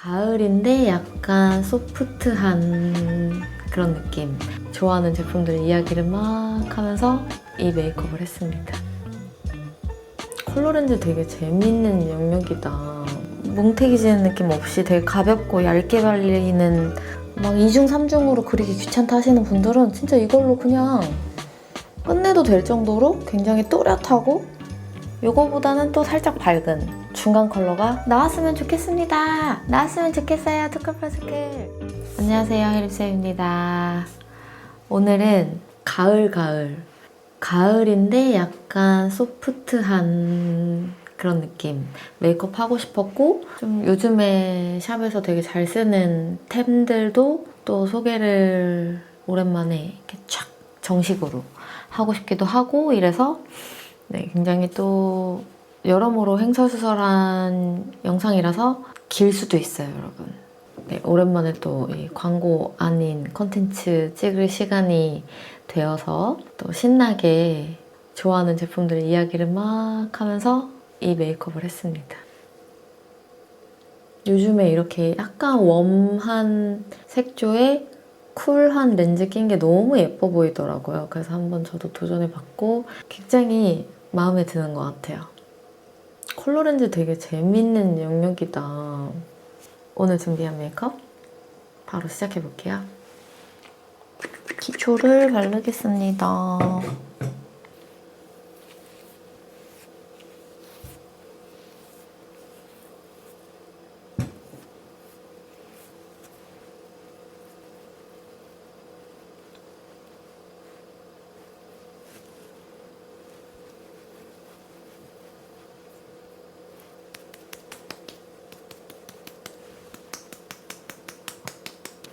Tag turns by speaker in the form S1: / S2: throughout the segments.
S1: 가을인데 약간 소프트한 그런 느낌. 좋아하는 제품들 이야기를 막 하면서 이 메이크업을 했습니다. 컬러 렌즈 되게 재밌는 영역이다. 뭉태기 지는 느낌 없이 되게 가볍고 얇게 발리는 막 2중, 3중으로 그리기 귀찮다 하시는 분들은 진짜 이걸로 그냥 끝내도 될 정도로 굉장히 또렷하고 이거보다는 또 살짝 밝은 중간 컬러가 나왔으면 좋겠습니다. 나왔으면 좋겠어요. 투쿨플러스쿨. 안녕하세요. 혜림쌤입니다. 오늘은 가을인데 약간 소프트한 그런 느낌 메이크업 하고 싶었고 좀 요즘에 샵에서 되게 잘 쓰는 템들도 또 소개를 오랜만에 이렇게 촥 정식으로 하고 싶기도 하고 이래서 네, 굉장히 또 여러모로 횡설수설한 영상이라서 길 수도 있어요, 여러분. 네, 오랜만에 또 이 광고 아닌 컨텐츠 찍을 시간이 되어서 또 신나게 좋아하는 제품들 이야기를 막 하면서 이 메이크업을 했습니다. 요즘에 이렇게 약간 웜한 색조에 쿨한 렌즈 낀 게 너무 예뻐 보이더라고요. 그래서 한번 저도 도전해봤고 굉장히 마음에 드는 것 같아요. 컬러 렌즈 되게 재밌는 영역이다. 오늘 준비한 메이크업 바로 시작해볼게요. 기초를 바르겠습니다.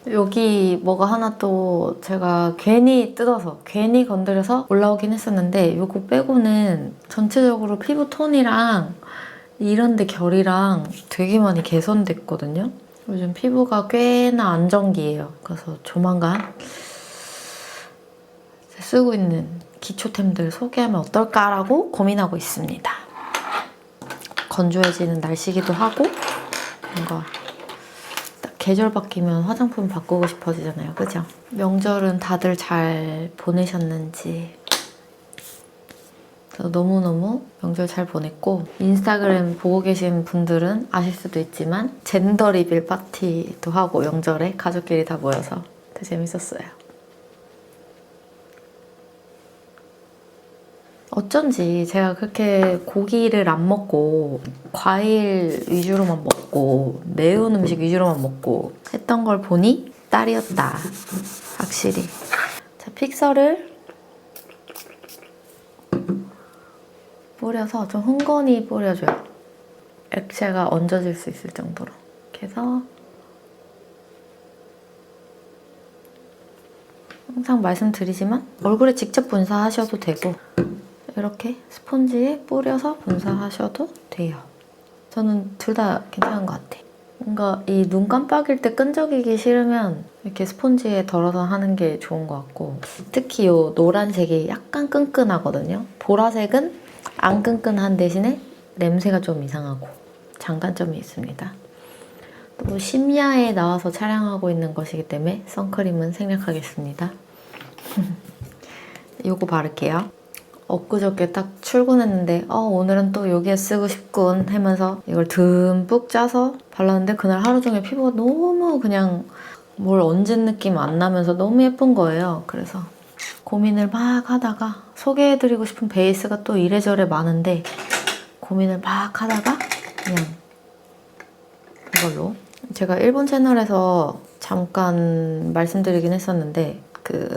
S1: 여기 뭐가 하나 또 제가 괜히 뜯어서 괜히 건드려서 올라오긴 했었는데 이거 빼고는 전체적으로 피부 톤이랑 이런 데 결이랑 되게 많이 개선됐거든요. 요즘 피부가 꽤나 안정기예요. 그래서 조만간 쓰고 있는 기초템들 소개하면 어떨까라고 고민하고 있습니다. 건조해지는 날씨기도 하고 뭔가 계절 바뀌면 화장품 바꾸고 싶어지잖아요. 그죠? 명절은 다들 잘 보내셨는지 저도 너무너무 명절 잘 보냈고 인스타그램 보고 계신 분들은 아실 수도 있지만 젠더 리빌 파티도 하고 명절에 가족끼리 다 모여서 되게 재밌었어요. 어쩐지 제가 그렇게 고기를 안 먹고 과일 위주로만 먹고 매운 음식 위주로만 먹고 했던 걸 보니 딸이었다. 확실히. 자, 픽서를 뿌려서 좀 흥건히 뿌려줘요. 액체가 얹어질 수 있을 정도로. 이렇게 해서 항상 말씀드리지만 얼굴에 직접 분사하셔도 되고 이렇게 스펀지에 뿌려서 분사하셔도 돼요. 저는 둘 다 괜찮은 것 같아요. 뭔가 이 눈 깜빡일 때 끈적이기 싫으면 이렇게 스펀지에 덜어서 하는 게 좋은 것 같고 특히 이 노란색이 약간 끈끈하거든요. 보라색은 안 끈끈한 대신에 냄새가 좀 이상하고 장단점이 있습니다. 또 심야에 나와서 촬영하고 있는 것이기 때문에 선크림은 생략하겠습니다. 이거 바를게요. 엊그저께 딱 출근했는데 오늘은 또 여기에 쓰고 싶군 하면서 이걸 듬뿍 짜서 발랐는데 그날 하루 종일 피부가 너무 그냥 뭘 얹은 느낌 안 나면서 너무 예쁜 거예요. 그래서 고민을 막 하다가 소개해드리고 싶은 베이스가 또 이래저래 많은데 고민을 막 하다가 그냥 이걸로 제가 일본 채널에서 잠깐 말씀드리긴 했었는데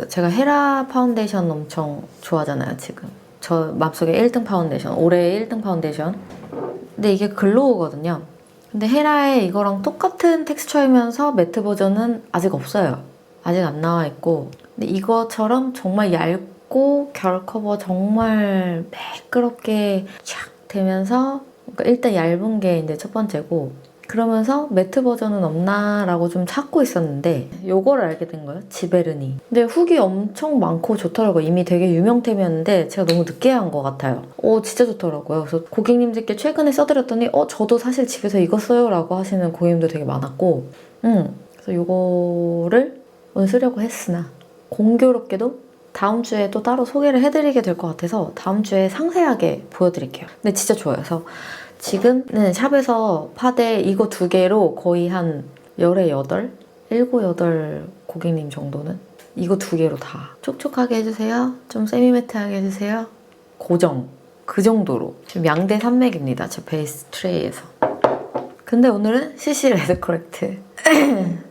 S1: 제가 헤라 파운데이션 엄청 좋아하잖아요, 지금. 저 맘속에 1등 파운데이션, 올해 1등 파운데이션. 근데 이게 글로우거든요. 근데 헤라의 이거랑 똑같은 텍스처이면서 매트 버전은 아직 없어요. 아직 안 나와 있고. 근데 이거처럼 정말 얇고 결 커버 정말 매끄럽게 촥 되면서 그러니까 일단 얇은 게 이제 첫 번째고 그러면서 매트 버전은 없나 라고 좀 찾고 있었는데 요거를 알게 된 거예요. 지베르니. 근데 후기 엄청 많고 좋더라고요. 이미 되게 유명템이었는데 제가 너무 늦게 한 것 같아요. 진짜 좋더라고요. 그래서 고객님들께 최근에 써드렸더니 저도 사실 집에서 이거 써요 라고 하시는 고객님도 되게 많았고 그래서 요거를 오늘 쓰려고 했으나 공교롭게도 다음 주에 또 따로 소개를 해드리게 될 것 같아서 다음 주에 상세하게 보여드릴게요. 근데 진짜 좋아요. 그래서 지금은 샵에서 파데 이거 2개로 거의 한 열에 8? 7, 8 고객님 정도는 이거 2개로 다 촉촉하게 해주세요. 좀 세미매트하게 해주세요. 고정. 그 정도로. 지금 양대 산맥입니다. 제 베이스 트레이에서. 근데 오늘은 CC 레드 코렉트.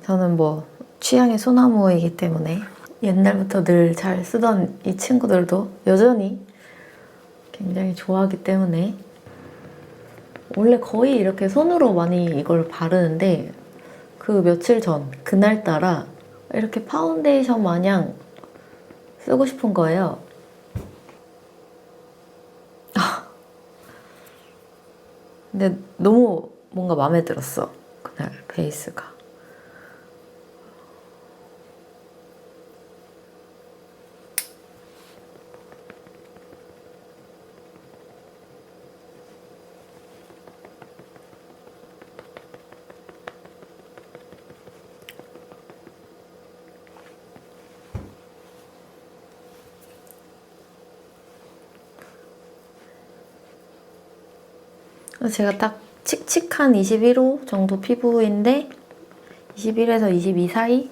S1: 저는 뭐 취향의 소나무이기 때문에 옛날부터 늘 잘 쓰던 이 친구들도 여전히 굉장히 좋아하기 때문에 원래 거의 이렇게 손으로 많이 이걸 바르는데 그 며칠 전 그날따라 이렇게 파운데이션 마냥 쓰고 싶은 거예요. 근데 너무 뭔가 마음에 들었어. 그날 베이스가. 제가 딱 칙칙한 21호 정도 피부인데 21에서 22 사이?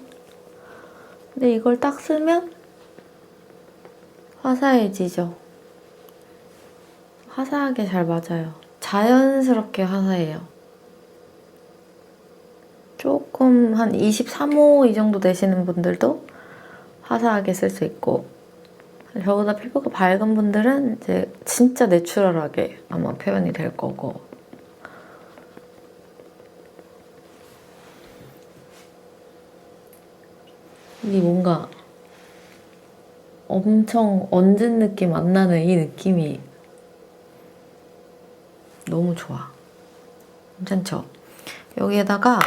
S1: 근데 이걸 딱 쓰면 화사해지죠. 화사하게 잘 맞아요. 자연스럽게 화사해요. 조금 한 23호 이 정도 되시는 분들도 화사하게 쓸 수 있고 저보다 피부가 밝은 분들은 이제 진짜 내추럴하게 아마 표현이 될 거고 이 뭔가 엄청 얹은 느낌 안 나는 이 느낌이 너무 좋아. 괜찮죠? 여기에다가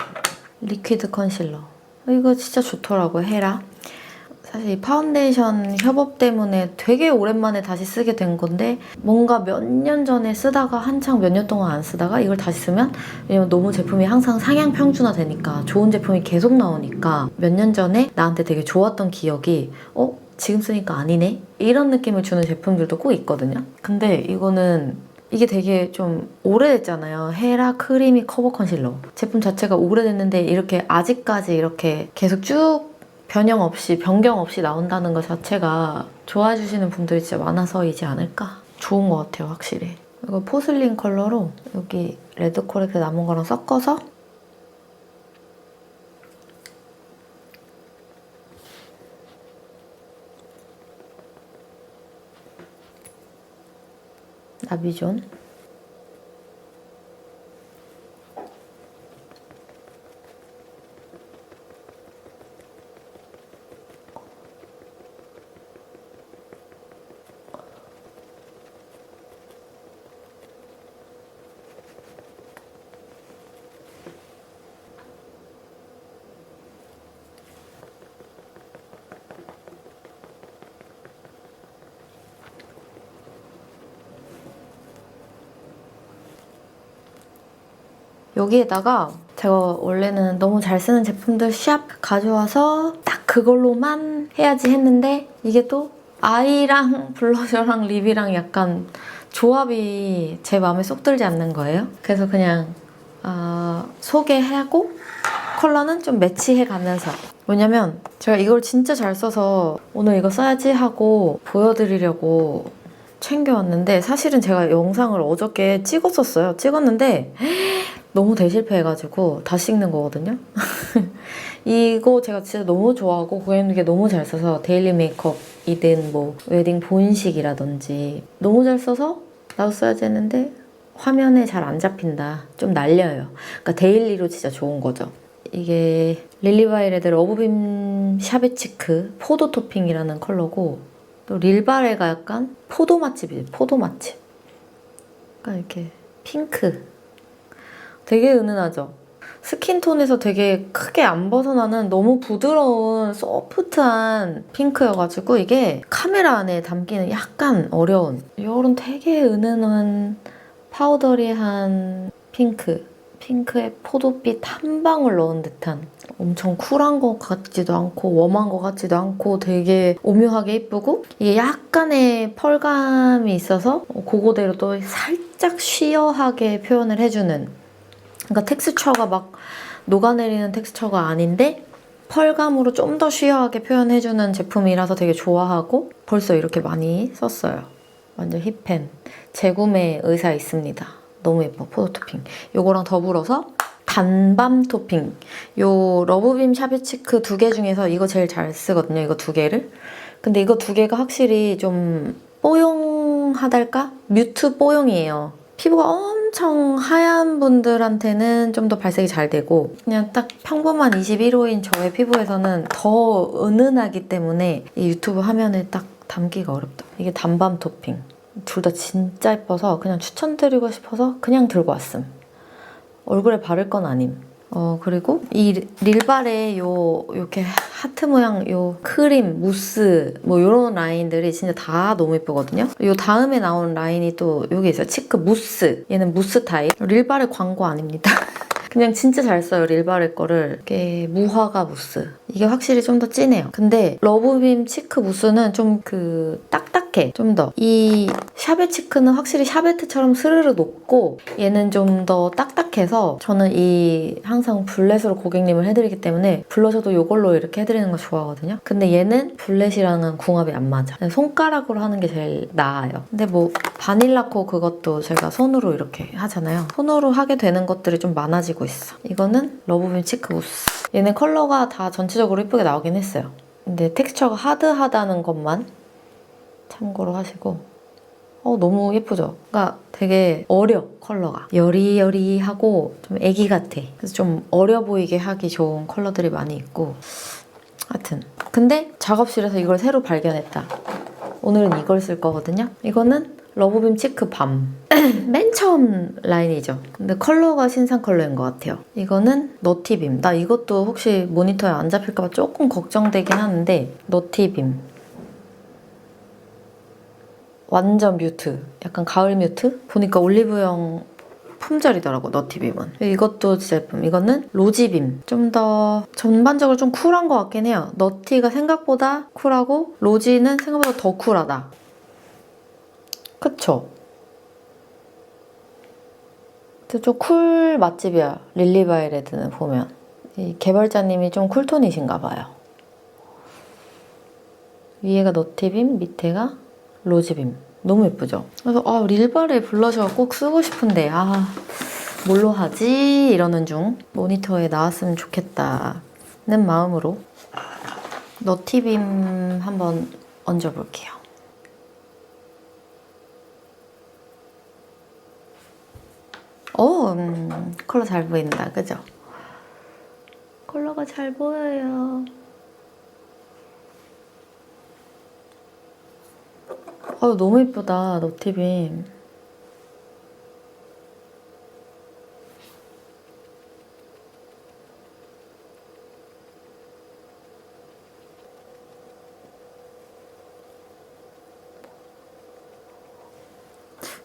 S1: 리퀴드 컨실러. 이거 진짜 좋더라고요, 헤라. 사실 이 파운데이션 협업 때문에 되게 오랜만에 다시 쓰게 된 건데 뭔가 몇 년 전에 쓰다가 한창 몇 년 동안 안 쓰다가 이걸 다시 쓰면 왜냐면 너무 제품이 항상 상향 평준화 되니까 좋은 제품이 계속 나오니까 몇 년 전에 나한테 되게 좋았던 기억이 지금 쓰니까 아니네? 이런 느낌을 주는 제품들도 꼭 있거든요. 근데 이거는 이게 되게 좀 오래됐잖아요. 헤라 크리미 커버 컨실러. 제품 자체가 오래됐는데 이렇게 아직까지 이렇게 계속 쭉 변경 없이 나온다는 것 자체가 좋아해 주시는 분들이 진짜 많아서이지 않을까? 좋은 것 같아요, 확실히. 이거 포슬린 컬러로 여기 레드 코렉트 남은 거랑 섞어서 나비존 여기에다가 제가 원래는 너무 잘 쓰는 제품들 샵 가져와서 딱 그걸로만 해야지 했는데 이게 또 아이랑 블러셔랑 립이랑 약간 조합이 제 마음에 쏙 들지 않는 거예요. 그래서 그냥 소개하고 컬러는 좀 매치해가면서 왜냐면 제가 이걸 진짜 잘 써서 오늘 이거 써야지 하고 보여드리려고 챙겨왔는데 사실은 제가 영상을 어저께 찍었었어요. 찍었는데 너무 대실패해가지고 다시 찍는 거거든요. 이거 제가 진짜 너무 좋아하고 고객님께 너무 잘 써서 데일리 메이크업이든 뭐 웨딩 본식이라든지 너무 잘 써서 나도 써야지 했는데 화면에 잘 안 잡힌다. 좀 날려요. 그러니까 데일리로 진짜 좋은 거죠. 이게 릴리바이레드 러브빔 샤베치크 포도 토핑이라는 컬러고 또 릴바레가 약간 포도 맛집이에요. 포도 맛집. 약간 이렇게 핑크. 되게 은은하죠? 스킨톤에서 되게 크게 안 벗어나는 너무 부드러운 소프트한 핑크여가지고 이게 카메라 안에 담기는 약간 어려운 이런 되게 은은한 파우더리한 핑크에 포도빛 한 방울 넣은 듯한 엄청 쿨한 것 같지도 않고 웜한 것 같지도 않고 되게 오묘하게 예쁘고 이게 약간의 펄감이 있어서 그거대로 또 살짝 쉬어하게 표현을 해주는 그러니까 텍스처가 막 녹아내리는 텍스처가 아닌데 펄감으로 좀 더 쉬어하게 표현해주는 제품이라서 되게 좋아하고 벌써 이렇게 많이 썼어요. 완전 힙팬. 재구매 의사 있습니다. 너무 예뻐, 포도 토핑. 요거랑 더불어서 단밤 토핑. 요 러브빔 샤베치크 2개 중에서 이거 제일 잘 쓰거든요, 이거 2개를. 근데 이거 2개가 확실히 좀 뽀용하달까? 뮤트 뽀용이에요. 피부가 엄청 하얀 분들한테는 좀 더 발색이 잘 되고 그냥 딱 평범한 21호인 저의 피부에서는 더 은은하기 때문에 이 유튜브 화면에 딱 담기가 어렵다. 이게 단밤 토핑. 둘 다 진짜 예뻐서 그냥 추천드리고 싶어서 그냥 들고 왔음. 얼굴에 바를 건 아님. 그리고 이 릴발의 이렇게 하트 모양 요 크림, 무스 뭐 이런 라인들이 진짜 다 너무 예쁘거든요. 요 다음에 나온 라인이 또 여기 있어요. 치크 무스. 얘는 무스 타입. 릴발의 광고 아닙니다. 그냥 진짜 잘 써요, 릴바레 거를. 이게 무화과 무스. 이게 확실히 좀 더 진해요. 근데 러브빔 치크 무스는 좀 딱딱해, 좀 더. 이 샤베 치크는 확실히 샤베트처럼 스르르 녹고 얘는 좀 더 딱딱해서 저는 항상 블렛으로 고객님을 해드리기 때문에 블러셔도 이걸로 이렇게 해드리는 거 좋아하거든요. 근데 얘는 블렛이랑은 궁합이 안 맞아. 손가락으로 하는 게 제일 나아요. 근데 뭐 바닐라코 그것도 제가 손으로 이렇게 하잖아요. 손으로 하게 되는 것들이 좀 많아지고 있어. 이거는 러브빔 치크 무스. 얘는 컬러가 다 전체적으로 예쁘게 나오긴 했어요. 근데 텍스처가 하드하다는 것만 참고로 하시고 너무 예쁘죠? 그러니까 되게 어려, 컬러가. 여리여리하고 좀 애기 같아. 그래서 좀 어려 보이게 하기 좋은 컬러들이 많이 있고 하여튼 근데 작업실에서 이걸 새로 발견했다. 오늘은 이걸 쓸 거거든요. 이거는 러브빔 치크 밤. 맨 처음 라인이죠. 근데 컬러가 신상 컬러인 것 같아요. 이거는 너티빔. 나 이것도 혹시 모니터에 안 잡힐까 봐 조금 걱정되긴 하는데 너티빔. 완전 뮤트. 약간 가을 뮤트? 보니까 올리브영 품절이더라고, 너티빔은. 이것도 제품. 이거는 로지빔. 좀 더 전반적으로 좀 쿨한 것 같긴 해요. 너티가 생각보다 쿨하고 로지는 생각보다 더 쿨하다. 그쵸? 좀 쿨 맛집이야, 릴리바이레드는 보면. 이 개발자님이 좀 쿨톤이신가 봐요. 위에가 너티빔, 밑에가 로지빔. 너무 예쁘죠? 그래서 릴바레 블러셔 꼭 쓰고 싶은데 뭘로 하지? 이러는 중 모니터에 나왔으면 좋겠다는 마음으로 너티빔 한번 얹어볼게요. 컬러 잘 보인다, 그죠? 컬러가 잘 보여요. 너무 예쁘다, 너티빔.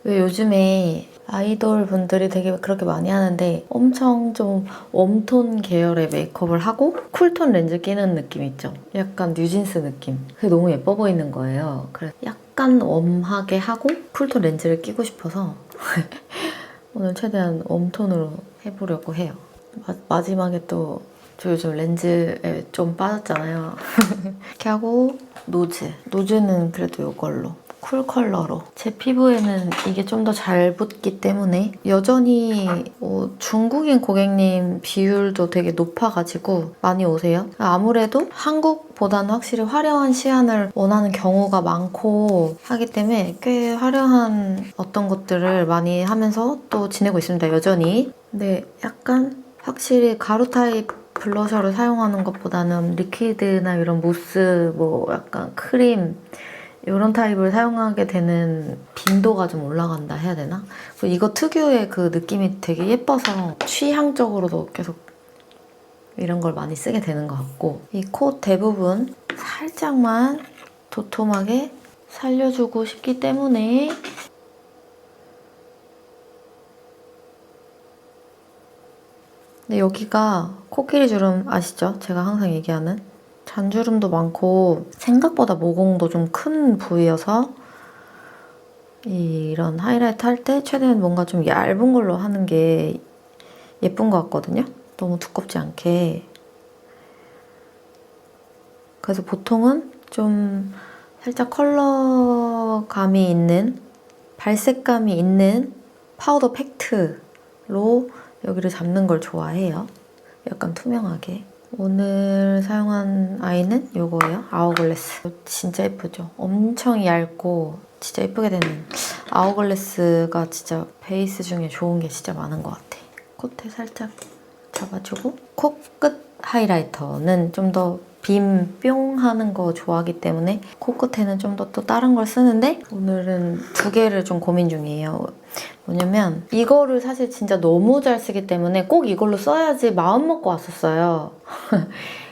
S1: 왜 요즘에 아이돌 분들이 되게 그렇게 많이 하는데 엄청 좀 웜톤 계열의 메이크업을 하고 쿨톤 렌즈 끼는 느낌 있죠? 약간 뉴진스 느낌. 그게 너무 예뻐 보이는 거예요. 그래서 약간 웜하게 하고 쿨톤 렌즈를 끼고 싶어서 오늘 최대한 웜톤으로 해보려고 해요. 마지막에 또 저 요즘 렌즈에 좀 빠졌잖아요. 이렇게 하고 노즈는 그래도 이걸로 쿨 컬러로. 제 피부에는 이게 좀 더 잘 붙기 때문에 여전히 중국인 고객님 비율도 되게 높아가지고 많이 오세요. 아무래도 한국보다는 확실히 화려한 시안을 원하는 경우가 많고 하기 때문에 꽤 화려한 어떤 것들을 많이 하면서 또 지내고 있습니다, 여전히. 근데 약간 확실히 가루 타입 블러셔를 사용하는 것보다는 리퀴드나 이런 무스, 뭐 약간 크림 이런 타입을 사용하게 되는 빈도가 좀 올라간다 해야 되나? 이거 특유의 그 느낌이 되게 예뻐서 취향적으로도 계속 이런 걸 많이 쓰게 되는 것 같고, 이 코 대부분 살짝만 도톰하게 살려주고 싶기 때문에 근데 여기가 코끼리 주름 아시죠? 제가 항상 얘기하는 잔주름도 많고 생각보다 모공도 좀 큰 부위여서 이런 하이라이트 할 때 최대한 뭔가 좀 얇은 걸로 하는 게 예쁜 것 같거든요? 너무 두껍지 않게. 그래서 보통은 좀 살짝 컬러감이 있는, 발색감이 있는 파우더 팩트로 여기를 잡는 걸 좋아해요. 약간 투명하게. 오늘 사용한 아이는 이거예요. 아워글래스. 진짜 예쁘죠? 엄청 얇고 진짜 예쁘게 되는 아워글래스가 진짜 베이스 중에 좋은 게 진짜 많은 것 같아. 콧에 살짝 잡아주고, 코끝 하이라이터는 좀 더 빔 뿅 하는 거 좋아하기 때문에 코끝에는 좀 더 또 다른 걸 쓰는데 오늘은 두 개를 좀 고민 중이에요. 뭐냐면 이거를 사실 진짜 너무 잘 쓰기 때문에 꼭 이걸로 써야지 마음 먹고 왔었어요.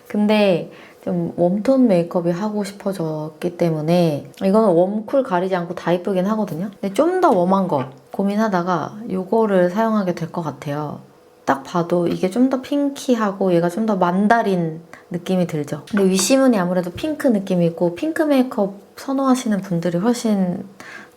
S1: 근데 좀 웜톤 메이크업이 하고 싶어졌기 때문에 이거는 웜쿨 가리지 않고 다 예쁘긴 하거든요. 근데 좀 더 웜한 거 고민하다가 이거를 사용하게 될 것 같아요. 딱 봐도 이게 좀 더 핑키하고 얘가 좀 더 만다린 느낌이 들죠. 근데 위시문이 아무래도 핑크 느낌이고 핑크 메이크업 선호하시는 분들이 훨씬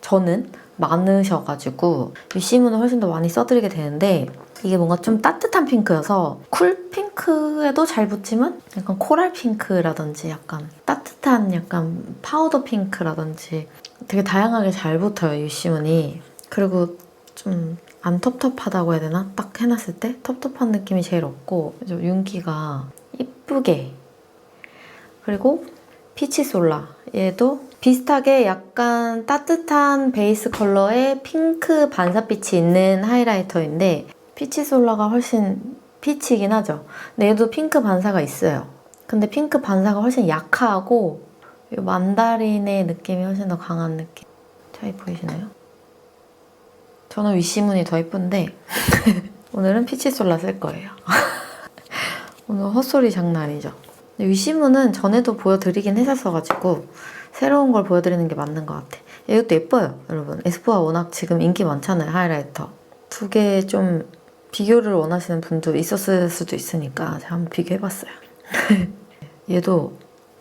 S1: 저는 많으셔가지고 위시문을 훨씬 더 많이 써드리게 되는데 이게 뭔가 좀 따뜻한 핑크여서 쿨 핑크에도 잘 붙지만 약간 코랄 핑크라든지 약간 따뜻한 약간 파우더 핑크라든지 되게 다양하게 잘 붙어요, 위시문이. 그리고 좀 안 텁텁하다고 해야 되나? 딱 해놨을 때 텁텁한 느낌이 제일 없고 좀 윤기가 이쁘게. 그리고 피치솔라 얘도 비슷하게 약간 따뜻한 베이스 컬러의 핑크 반사빛이 있는 하이라이터인데 피치솔라가 훨씬 피치이긴 하죠. 근데 얘도 핑크 반사가 있어요. 근데 핑크 반사가 훨씬 약하고 이 만다린의 느낌이 훨씬 더 강한 느낌. 차이 보이시나요? 저는 위시문이 더 예쁜데 오늘은 피치솔라 쓸 거예요. 오늘 헛소리 장난 아니죠? 위시문은 전에도 보여드리긴 했었어가지고 새로운 걸 보여드리는 게 맞는 것 같아. 이것도 예뻐요, 여러분. 에스쁘아 워낙 지금 인기 많잖아요, 하이라이터. 두 개 좀 비교를 원하시는 분도 있었을 수도 있으니까 제가 한번 비교해봤어요. 얘도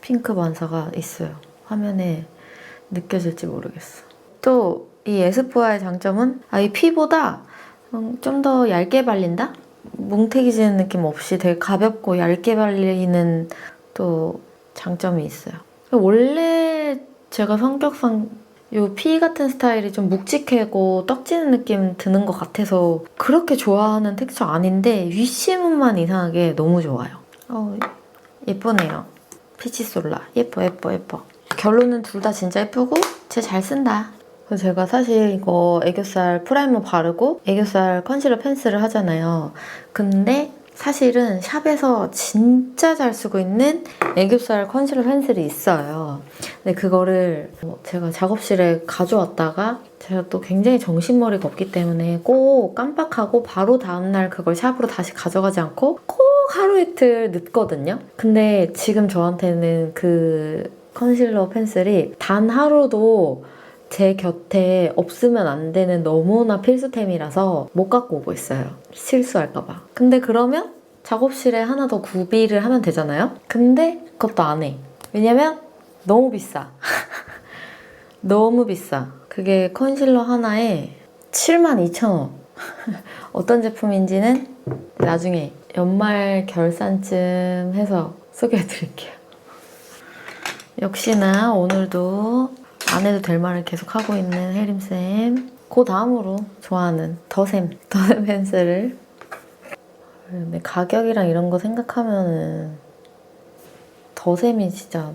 S1: 핑크 반사가 있어요. 화면에 느껴질지 모르겠어. 또 이 에스쁘아의 장점은 이 피보다 좀 더 얇게 발린다? 뭉태기 지는 느낌 없이 되게 가볍고 얇게 발리는 또 장점이 있어요. 원래 제가 성격상 이 피 같은 스타일이 좀 묵직하고 떡지는 느낌 드는 것 같아서 그렇게 좋아하는 텍스처 아닌데 윗시문만 이상하게 너무 좋아요. 예쁘네요. 피치솔라. 예뻐 예뻐 예뻐. 결론은 둘 다 진짜 예쁘고 쟤 잘 쓴다. 그래서 제가 사실 이거 애교살 프라이머 바르고 애교살 컨실러 펜슬을 하잖아요. 근데 사실은 샵에서 진짜 잘 쓰고 있는 애교살 컨실러 펜슬이 있어요. 근데 그거를 제가 작업실에 가져왔다가 제가 또 굉장히 정신머리가 없기 때문에 꼭 깜빡하고 바로 다음날 그걸 샵으로 다시 가져가지 않고 꼭 하루 이틀 늦거든요. 근데 지금 저한테는 그 컨실러 펜슬이 단 하루도 제 곁에 없으면 안 되는 너무나 필수템이라서 못 갖고 오고 있어요. 실수할까봐. 근데 그러면 작업실에 하나 더 구비를 하면 되잖아요? 근데 그것도 안 해. 왜냐면 너무 비싸. 너무 비싸. 그게 컨실러 하나에 72,000원. 어떤 제품인지는 나중에 연말 결산쯤 해서 소개해드릴게요. 역시나 오늘도 안 해도 될 말을 계속 하고 있는 혜림쌤. 그 다음으로 좋아하는 더샘 펜슬을. 근데 가격이랑 이런 거 생각하면은 더샘이 진짜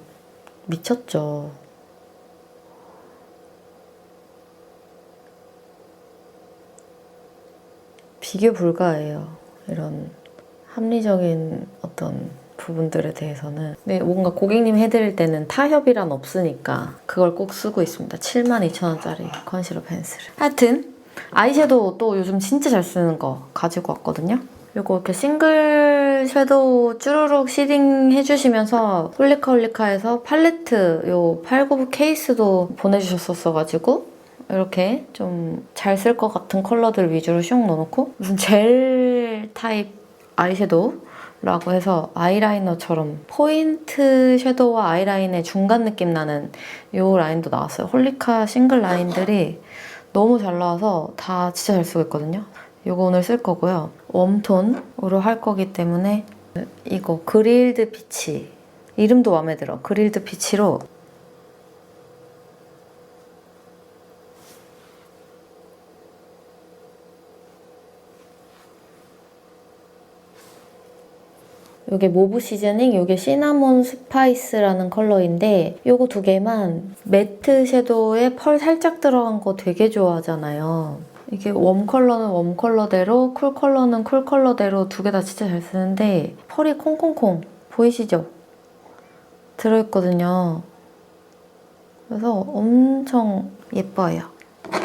S1: 미쳤죠. 비교 불가해요. 이런 합리적인 어떤 부분들에 대해서는. 근데 뭔가 고객님 해드릴 때는 타협이란 없으니까 그걸 꼭 쓰고 있습니다. 72,000원짜리 컨실러 펜슬을. 하여튼 아이섀도우 또 요즘 진짜 잘 쓰는 거 가지고 왔거든요. 요거 이렇게 싱글 섀도우 쭈루룩 시딩 해주시면서 홀리카홀리카에서 팔레트 요 899 케이스도 보내주셨었어가지고 이렇게 좀 잘 쓸 것 같은 컬러들 위주로 슉 넣어놓고 무슨 젤 타입 아이섀도우라고 해서 아이라이너처럼 포인트 섀도우와 아이라인의 중간 느낌 나는 요 라인도 나왔어요. 홀리카 싱글 라인들이 너무 잘 나와서 다 진짜 잘 쓰고 있거든요. 요거 오늘 쓸 거고요. 웜톤으로 할 거기 때문에 이거 그릴드 피치, 이름도 마음에 들어. 그릴드 피치로 요게 모브 시즈닝, 요게 시나몬 스파이스라는 컬러인데 요거 두 개만 매트 섀도우에 펄 살짝 들어간 거 되게 좋아하잖아요. 이게 웜 컬러는 웜 컬러대로, 쿨 컬러는 쿨 컬러대로 두 개 다 진짜 잘 쓰는데 펄이 콩콩콩 보이시죠? 들어있거든요. 그래서 엄청 예뻐요.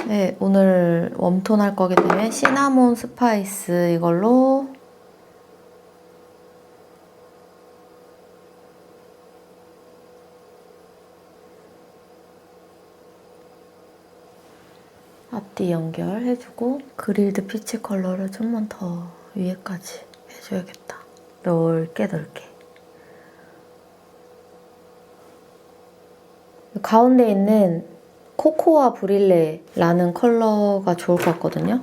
S1: 네, 오늘 웜톤 할 거기 때문에 시나몬 스파이스 이걸로 앞뒤 연결해주고 그릴드 피치 컬러를 좀만 더 위에까지 해줘야겠다. 넓게 넓게. 가운데 있는 코코아 브릴레라는 컬러가 좋을 것 같거든요.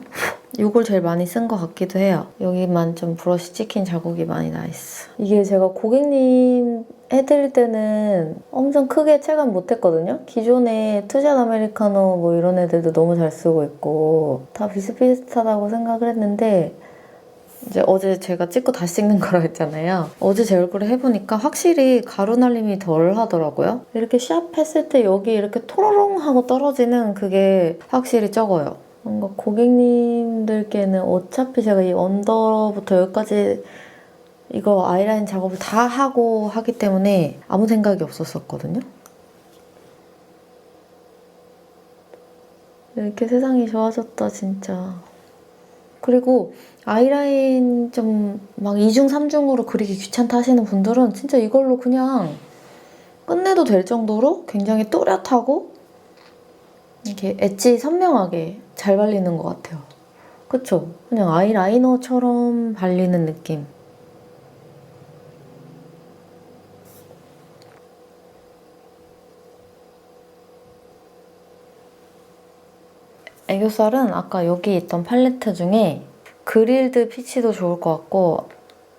S1: 이걸 제일 많이 쓴 것 같기도 해요. 여기만 좀 브러쉬 찍힌 자국이 많이 나 있어. 이게 제가 고객님 해드릴 때는 엄청 크게 체감 못했거든요. 기존에 투샷 아메리카노 뭐 이런 애들도 너무 잘 쓰고 있고 다 비슷비슷하다고 생각을 했는데 이제 어제 제가 찍고 다시 찍는 거라 했잖아요. 어제 제 얼굴에 해보니까 확실히 가루 날림이 덜 하더라고요. 이렇게 샵 했을 때 여기 이렇게 토로롱 하고 떨어지는 그게 확실히 적어요. 뭔가 고객님들께는 어차피 제가 이 언더부터 여기까지 이거 아이라인 작업을 다 하고 하기 때문에 아무 생각이 없었거든요. 이렇게 세상이 좋아졌다 진짜. 그리고 아이라인 좀 막 2중 3중으로 그리기 귀찮다 하시는 분들은 진짜 이걸로 그냥 끝내도 될 정도로 굉장히 또렷하고 이렇게 엣지 선명하게 잘 발리는 것 같아요. 그쵸? 그냥 아이라이너처럼 발리는 느낌. 애교살은 아까 여기 있던 팔레트 중에 그릴드 피치도 좋을 것 같고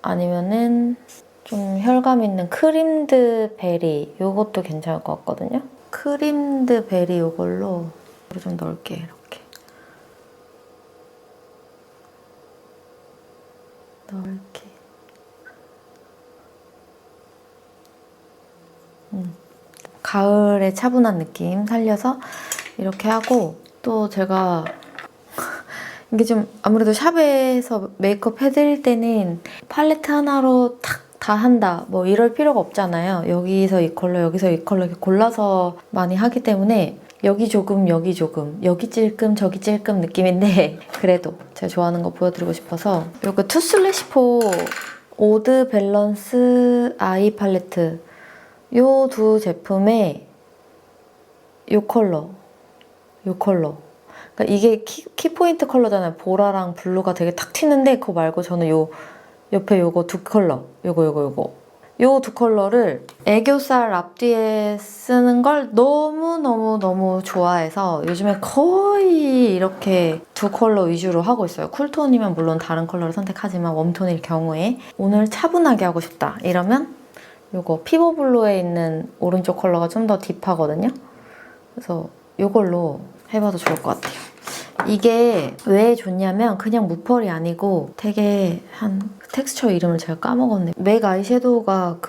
S1: 아니면은 좀 혈감 있는 크림드 베리 이것도 괜찮을 것 같거든요. 크림드 베리 이걸로 좀 넓게 이렇게 넓게 가을의 차분한 느낌 살려서 이렇게 하고 또 제가 이게 좀 아무래도 샵에서 메이크업 해드릴 때는 팔레트 하나로 탁 다 한다 뭐 이럴 필요가 없잖아요. 여기서 이 컬러 여기서 이 컬러 이렇게 골라서 많이 하기 때문에 여기 조금 여기 조금 여기 찔끔 저기 찔끔 느낌인데 그래도 제가 좋아하는 거 보여드리고 싶어서 요거 투슬래시포 오드 밸런스 아이 팔레트 요 두 제품에 요 컬러 그러니까 이게 키포인트 컬러잖아요. 보라랑 블루가 되게 탁 튀는데 그거 말고 저는 요 옆에 요거 두 컬러 요거 요 두 컬러를 애교살 앞뒤에 쓰는 걸 너무 좋아해서 요즘에 거의 이렇게 두 컬러 위주로 하고 있어요. 쿨톤이면 물론 다른 컬러를 선택하지만 웜톤일 경우에 오늘 차분하게 하고 싶다 이러면 요거 피버블루에 있는 오른쪽 컬러가 좀 더 딥하거든요. 그래서 요걸로 해봐도 좋을 것 같아요. 이게 왜 좋냐면 그냥 무펄이 아니고 되게 텍스처 이름을 제가 까먹었네. 맥 아이섀도우가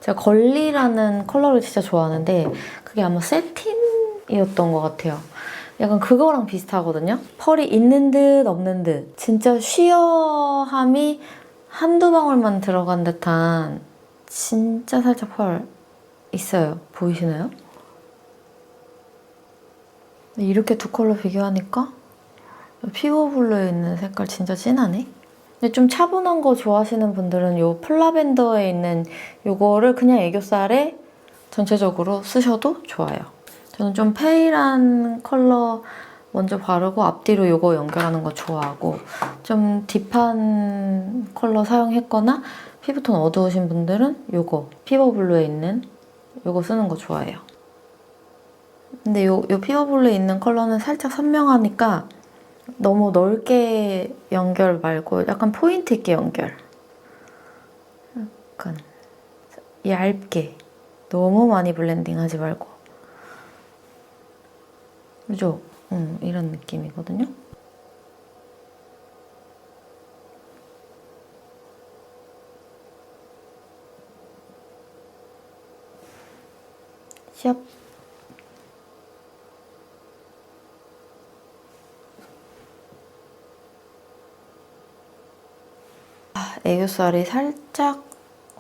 S1: 제가 걸리라는 컬러를 진짜 좋아하는데 그게 아마 세틴이었던 것 같아요. 약간 그거랑 비슷하거든요. 펄이 있는 듯 없는 듯 진짜 쉬어함이 한두 방울만 들어간 듯한 진짜 살짝 펄 있어요. 보이시나요? 이렇게 두 컬러 비교하니까 피버 블루에 있는 색깔 진짜 진하네? 근데 좀 차분한 거 좋아하시는 분들은 요 플라벤더에 있는 요거를 그냥 애교살에 전체적으로 쓰셔도 좋아요. 저는 좀 페일한 컬러 먼저 바르고 앞뒤로 요거 연결하는 거 좋아하고, 좀 딥한 컬러 사용했거나 피부톤 어두우신 분들은 요거 피버 블루에 있는 요거 쓰는 거 좋아해요. 근데 요 피버 블루에 있는 컬러는 살짝 선명하니까 너무 넓게 연결 말고 약간 포인트 있게 연결. 약간 얇게. 너무 많이 블렌딩 하지 말고. 그죠? 이런 느낌이거든요. 샵. 애교살이 살짝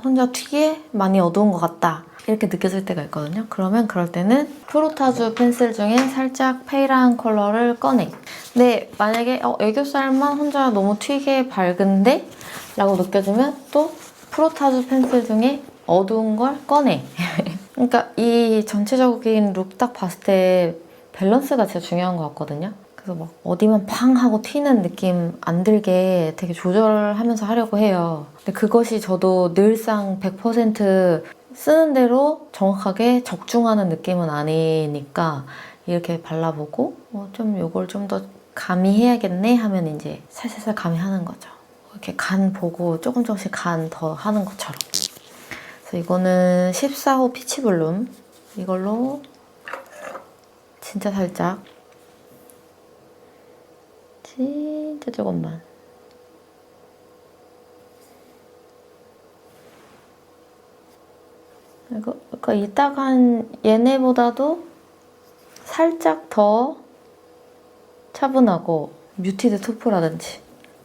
S1: 혼자 튀게 많이 어두운 것 같다 이렇게 느껴질 때가 있거든요. 그러면 그럴 때는 프로타주 펜슬 중에 살짝 페일한 컬러를 꺼내. 근데 만약에 애교살만 혼자 너무 튀게 밝은데? 라고 느껴지면 또 프로타주 펜슬 중에 어두운 걸 꺼내. 그러니까 이 전체적인 룩 딱 봤을 때 밸런스가 진짜 중요한 것 같거든요. 그래서 막 어디만 팡 하고 튀는 느낌 안 들게 되게 조절하면서 하려고 해요. 근데 그것이 저도 늘상 100% 쓰는 대로 정확하게 적중하는 느낌은 아니니까 이렇게 발라보고 좀 이걸 좀 더 가미해야겠네 하면 이제 살살살 가미하는 거죠. 이렇게 간 보고 조금씩 간 더 하는 것처럼. 그래서 이거는 14호 피치블룸 이걸로 진짜 살짝 진짜 조금만. 그러니까 이따가 한 얘네보다도 살짝 더 차분하고 뮤티드 투프라든지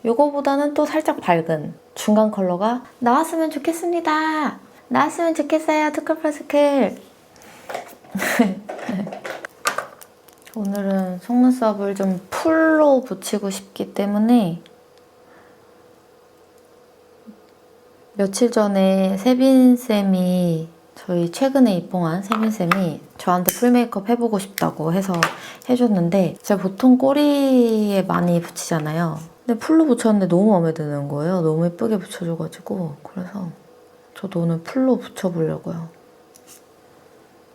S1: 요거보다는 또 살짝 밝은 중간 컬러가 나왔으면 좋겠습니다. 나왔으면 좋겠어요. 투쿨플러스클. 오늘은 속눈썹을 좀 풀로 붙이고 싶기 때문에 며칠 전에 세빈쌤이 저희 최근에 입봉한 세빈쌤이 저한테 풀 메이크업 해보고 싶다고 해서 해줬는데 제가 보통 꼬리에 많이 붙이잖아요. 근데 풀로 붙였는데 너무 마음에 드는 거예요. 너무 예쁘게 붙여줘가지고 그래서 저도 오늘 풀로 붙여보려고요.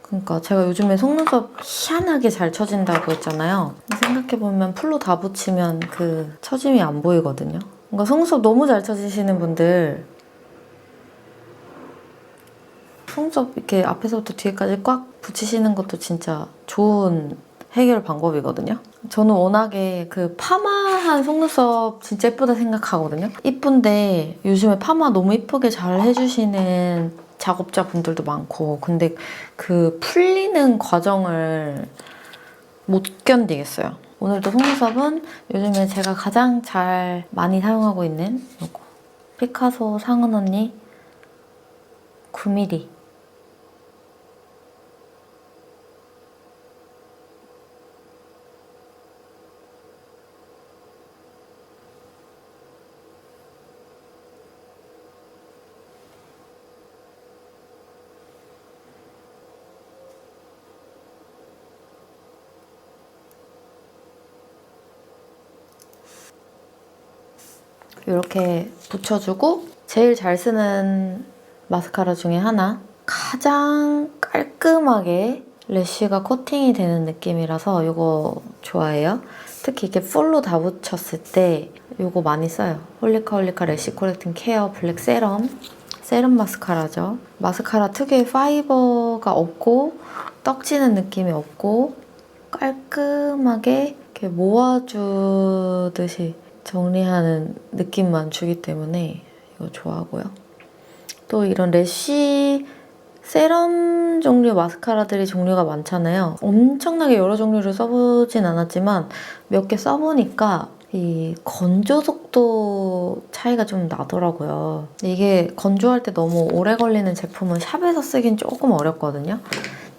S1: 그러니까 제가 요즘에 속눈썹 희한하게 잘 처진다고 했잖아요. 생각해보면 풀로 다 붙이면 그 처짐이 안 보이거든요. 그러니까 속눈썹 너무 잘 처지시는 분들 속눈썹 이렇게 앞에서부터 뒤에까지 꽉 붙이시는 것도 진짜 좋은 해결 방법이거든요. 저는 워낙에 그 파마한 속눈썹 진짜 예쁘다 생각하거든요. 이쁜데 요즘에 파마 너무 이쁘게 잘 해주시는 작업자분들도 많고 근데 그 풀리는 과정을 못 견디겠어요. 오늘도 속눈썹은 요즘에 제가 가장 잘 많이 사용하고 있는 이거 피카소 상은 언니 9mm 이렇게 붙여주고 제일 잘 쓰는 마스카라 중에 하나 가장 깔끔하게 래쉬가 코팅이 되는 느낌이라서 이거 좋아해요. 특히 이렇게 풀로 다 붙였을 때 이거 많이 써요. 홀리카 래쉬 코렉팅 케어 블랙 세럼 마스카라죠. 마스카라 특유의 파이버가 없고 떡지는 느낌이 없고 깔끔하게 이렇게 모아주듯이 정리하는 느낌만 주기 때문에 이거 좋아하고요. 또 이런 래쉬 세럼 종류 마스카라들이 종류가 많잖아요. 엄청나게 여러 종류를 써보진 않았지만 몇 개 써보니까 이 건조 속도 차이가 좀 나더라고요. 이게 건조할 때 너무 오래 걸리는 제품은 샵에서 쓰긴 조금 어렵거든요.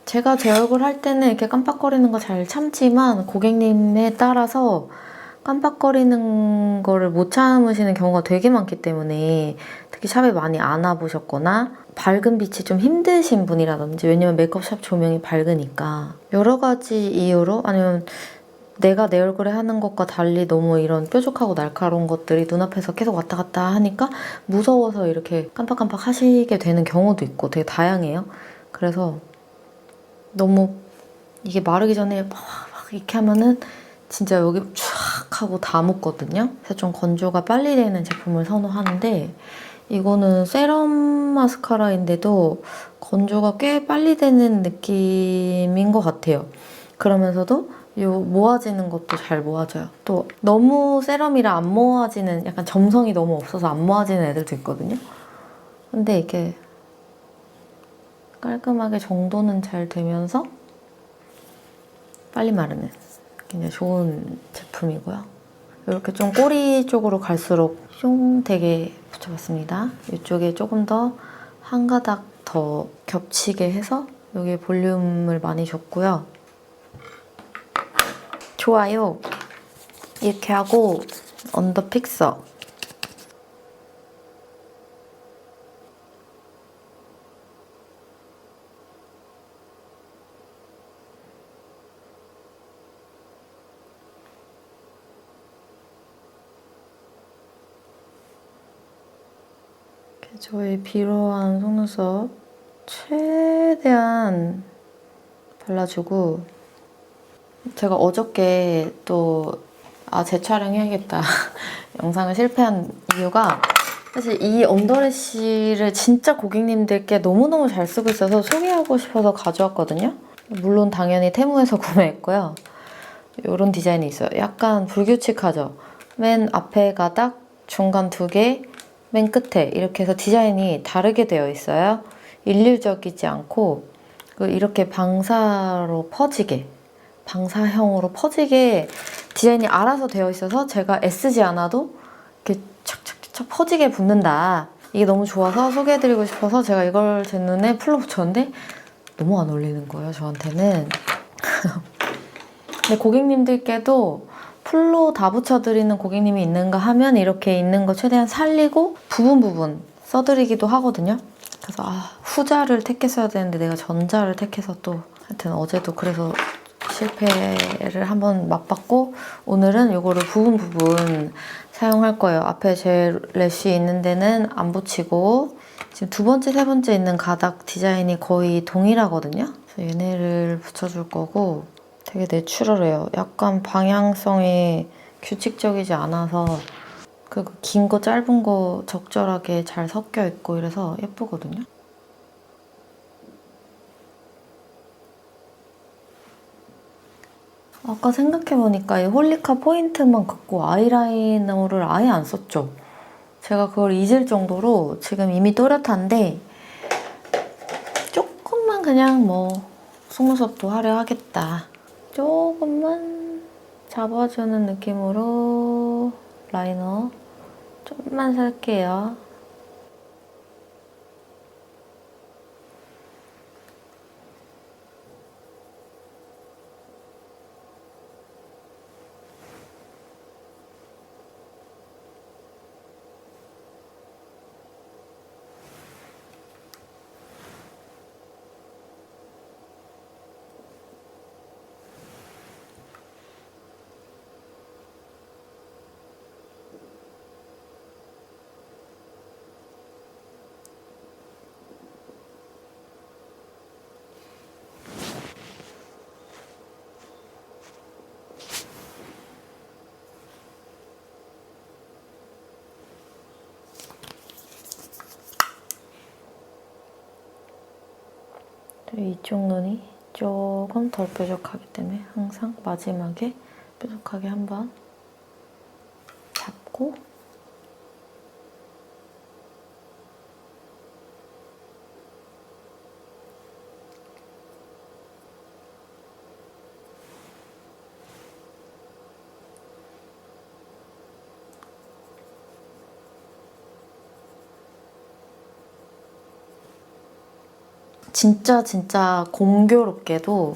S1: 제가 제 얼굴 할 때는 이렇게 깜빡거리는 거 잘 참지만 고객님에 따라서 깜빡거리는 거를 못 참으시는 경우가 되게 많기 때문에 특히 샵에 많이 안 와보셨거나 밝은 빛이 좀 힘드신 분이라든지, 왜냐면 메이크업샵 조명이 밝으니까 여러 가지 이유로, 아니면 내가 내 얼굴에 하는 것과 달리 너무 이런 뾰족하고 날카로운 것들이 눈앞에서 계속 왔다 갔다 하니까 무서워서 이렇게 깜빡깜빡 하시게 되는 경우도 있고 되게 다양해요. 그래서 너무 이게 마르기 전에 막 이렇게 하면은 진짜 여기 촥 하고 다 묻거든요. 그래서 좀 건조가 빨리 되는 제품을 선호하는데, 이거는 세럼 마스카라인데도 건조가 꽤 빨리 되는 느낌인 것 같아요. 그러면서도 요 모아지는 것도 잘 모아져요. 또 너무 세럼이라 안 모아지는, 약간 점성이 너무 없어서 안 모아지는 애들도 있거든요. 근데 이게 깔끔하게 정도는 잘 되면서 빨리 마르는 굉장히 좋은 제품이고요. 이렇게 좀 꼬리 쪽으로 갈수록 숑 되게 붙여봤습니다. 이쪽에 조금 더 한 가닥 더 겹치게 해서 여기에 볼륨을 많이 줬고요. 좋아요. 이렇게 하고 언더 픽서. 저의 비로한 속눈썹 최대한 발라주고, 제가 어저께 또 재촬영해야겠다 영상을 실패한 이유가, 사실 이 언더래쉬를 진짜 고객님들께 너무너무 잘 쓰고 있어서 소개하고 싶어서 가져왔거든요. 물론 당연히 테무에서 구매했고요. 이런 디자인이 있어요. 약간 불규칙하죠? 맨 앞에 가닥, 중간 2개, 맨 끝에 이렇게 해서 디자인이 다르게 되어 있어요. 일률적이지 않고 이렇게 방사로 퍼지게, 방사형으로 퍼지게 디자인이 알아서 되어 있어서 제가 애쓰지 않아도 이렇게 착착착 퍼지게 붙는다. 이게 너무 좋아서 소개해드리고 싶어서 제가 이걸 제 눈에 풀로 붙였는데 너무 안 어울리는 거예요, 저한테는. 근데 고객님들께도 풀로 다 붙여드리는 고객님이 있는가 하면 이렇게 있는 거 최대한 살리고 부분 써드리기도 하거든요. 그래서 후자를 택했어야 되는데 내가 전자를 택해서 또, 하여튼 어제도 그래서 실패를 한번 맛봤고, 오늘은 이거를 부분 사용할 거예요. 앞에 제 래쉬 있는 데는 안 붙이고, 지금 2번째, 3번째 있는 가닥 디자인이 거의 동일하거든요. 그래서 얘네를 붙여줄 거고, 되게 내추럴해요. 약간 방향성이 규칙적이지 않아서 긴 거 짧은 거 적절하게 잘 섞여 있고 이래서 예쁘거든요. 아까 생각해보니까 이 홀리카 포인트만 갖고 아이라이너를 아예 안 썼죠. 제가 그걸 잊을 정도로 지금 이미 또렷한데, 조금만 그냥 속눈썹도 화려하겠다. 조금만 잡아주는 느낌으로 라이너 조금만 살게요. 이쪽 눈이 조금 덜 뾰족하기 때문에 항상 마지막에 뾰족하게 한번 잡고, 진짜 공교롭게도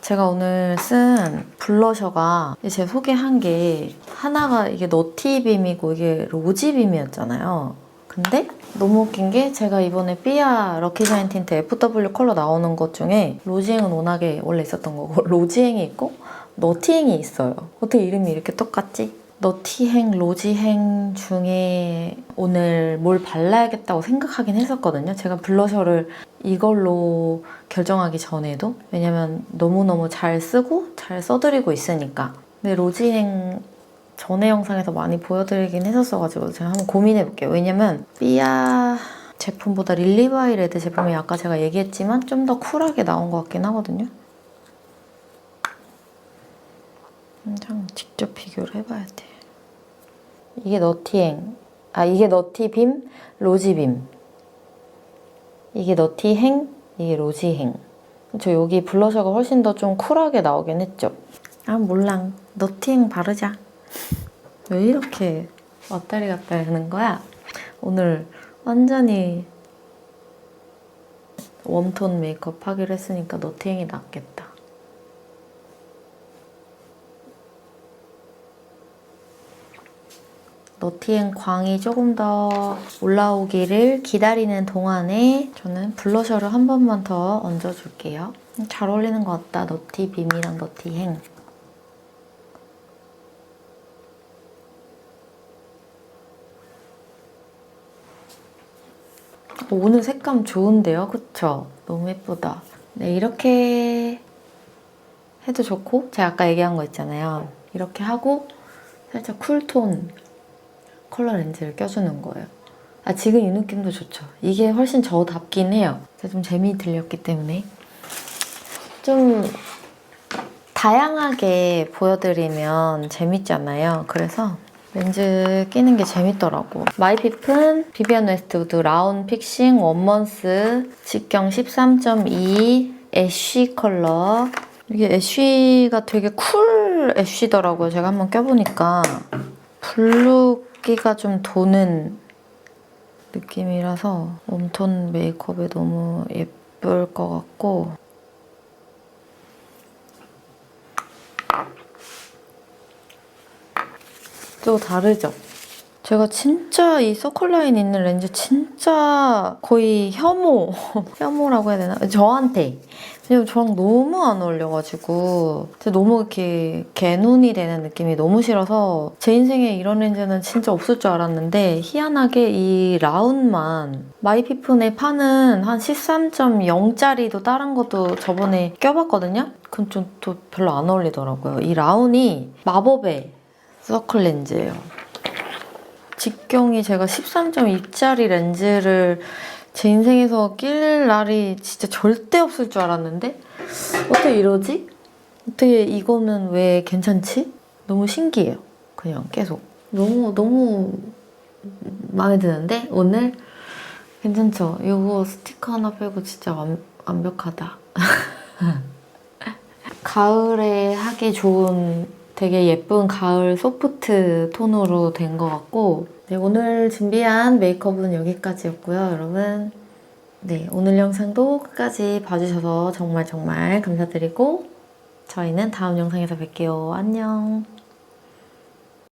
S1: 제가 오늘 쓴 블러셔가 제 소개한 게 하나가 이게 너티빔이고 이게 로지빔이었잖아요. 근데 너무 웃긴 게 제가 이번에 삐아 럭키샤인 틴트 FW 컬러 나오는 것 중에 로지행은 워낙에 원래 있었던 거고 로지행이 있고 너티행이 있어요. 어떻게 이름이 이렇게 똑같지? 너티행, 로지행 중에 오늘 뭘 발라야겠다고 생각하긴 했었거든요. 제가 블러셔를 이걸로 결정하기 전에도. 왜냐면 너무너무 잘 쓰고 잘 써드리고 있으니까. 근데 로지행 전에 영상에서 많이 보여드리긴 했었어가지고 제가 한번 고민해볼게요. 왜냐면 삐아 제품보다 릴리바이 레드 제품이 아까 제가 얘기했지만 좀 더 쿨하게 나온 것 같긴 하거든요. 한장 직접 비교를 해봐야 돼. 이게 너티행, 이게 너티빔, 로지빔. 이게 너티행, 이게 로지행. 저 여기 블러셔가 훨씬 더 좀 쿨하게 나오긴 했죠. 몰랑. 너티행 바르자. 왜 이렇게 왔다리 갔다리 하는 거야? 오늘 완전히 웜톤 메이크업 하기로 했으니까 너티행이 낫겠다. 너티행 광이 조금 더 올라오기를 기다리는 동안에 저는 블러셔를 한 번만 더 얹어줄게요. 잘 어울리는 것 같다. 너티빔이랑 너티행. 오늘 색감 좋은데요? 그쵸? 너무 예쁘다. 네, 이렇게 해도 좋고 제가 아까 얘기한 거 있잖아요. 이렇게 하고 살짝 쿨톤 컬러 렌즈를 껴주는 거예요. 지금 이 느낌도 좋죠. 이게 훨씬 저답긴 해요. 제가 좀 재미 들렸기 때문에. 좀 다양하게 보여드리면 재밌잖아요. 그래서 렌즈 끼는 게 재밌더라고. 마이피픈 비비안 웨스트우드 라운 픽싱 원먼스 직경 13.2 애쉬 컬러. 이게 애쉬가 되게 쿨 애쉬더라고요. 제가 한번 껴보니까 블루기가 좀 도는 느낌이라서 웜톤 메이크업에 너무 예쁠 것 같고, 또 다르죠? 제가 진짜 이 서클라인 있는 렌즈 진짜 거의 혐오라고 해야 되나? 저한테. 왜냐면 저랑 너무 안 어울려가지고 너무 이렇게 개눈이 되는 느낌이 너무 싫어서 제 인생에 이런 렌즈는 진짜 없을 줄 알았는데 희한하게 이 라운만 마이피픈에 파는 한 13.0짜리도 다른 것도 저번에 껴봤거든요? 그건 좀 또 별로 안 어울리더라고요. 이 라운이 마법의 서클 렌즈예요. 직경이 제가 13.2짜리 렌즈를 제 인생에서 낄 날이 진짜 절대 없을 줄 알았는데 어떻게 이러지? 어떻게 이거는 왜 괜찮지? 너무 신기해요. 그냥 계속. 너무 마음에 드는데 오늘 괜찮죠? 이거 스티커 하나 빼고 진짜 완벽하다. 가을에 하기 좋은 되게 예쁜 가을 소프트 톤으로 된 것 같고, 네, 오늘 준비한 메이크업은 여기까지였고요, 여러분. 네, 오늘 영상도 끝까지 봐주셔서 정말 감사드리고 저희는 다음 영상에서 뵐게요. 안녕.